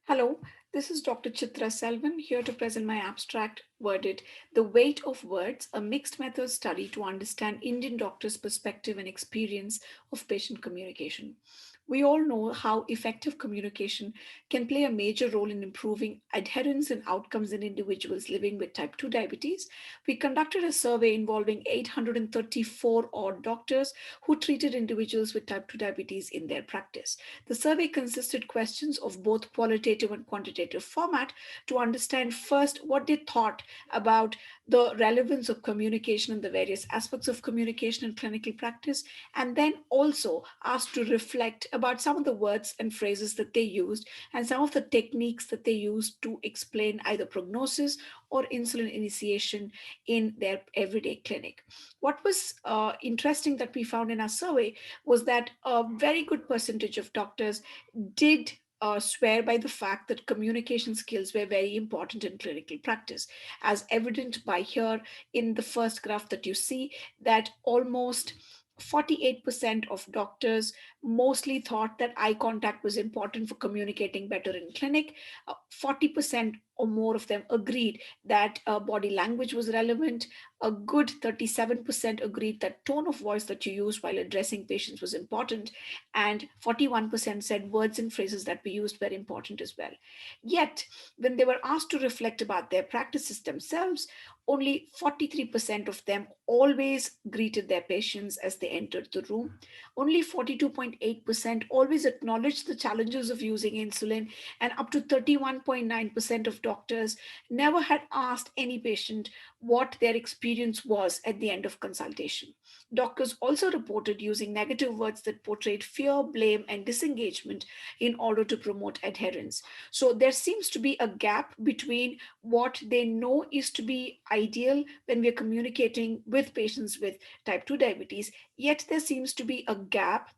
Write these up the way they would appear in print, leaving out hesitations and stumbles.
Hello, this is Dr. Chitra Selvan here to present my abstract worded The Weight of Words, a mixed method study to understand Indian doctors' perspective and experience of patient communication. We all know how effective communication can play a major role in improving adherence and outcomes in individuals living with type 2 diabetes. We conducted a survey involving 834 odd doctors who treated individuals with type 2 diabetes in their practice. The survey consisted questions of both qualitative and quantitative format to understand first what they thought about the relevance of communication and the various aspects of communication in clinical practice, and then also asked to reflect about some of the words and phrases that they used and some of the techniques that they used to explain either prognosis or insulin initiation in their everyday clinic. What was interesting that we found in our survey was that a very good percentage of doctors did swear by the fact that communication skills were very important in clinical practice, as evident by here in the first graph that you see that almost 48% of doctors mostly thought that eye contact was important for communicating better in clinic. 40% or more of them agreed that body language was relevant. A good 37% agreed that tone of voice that you use while addressing patients was important, and 41% said words and phrases that we used were important as well. Yet, when they were asked to reflect about their practices themselves, only 43% of them always greeted their patients as they entered the room. Only 42.8% always acknowledged the challenges of using insulin, and up to 31.9% of doctors never had asked any patient what their experience was at the end of consultation. Doctors also reported using negative words that portrayed fear, blame, and disengagement in order to promote adherence. So there seems to be a gap between what they know is to be ideal when we are communicating with patients with type 2 diabetes, yet there seems to be a gap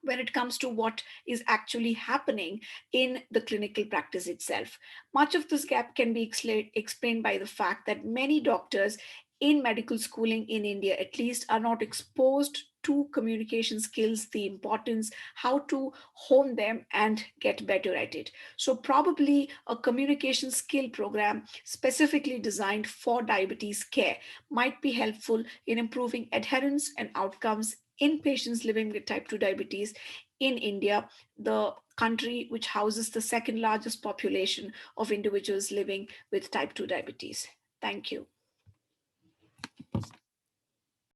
when it comes to what is actually happening in the clinical practice itself. Much of this gap can be explained by the fact that many doctors in medical schooling in India, at least, are not exposed to communication skills, the importance, how to hone them and get better at it. So, probably a communication skill program specifically designed for diabetes care might be helpful in improving adherence and outcomes in patients living with type 2 diabetes in India, the country which houses the second largest population of individuals living with type 2 diabetes. Thank you.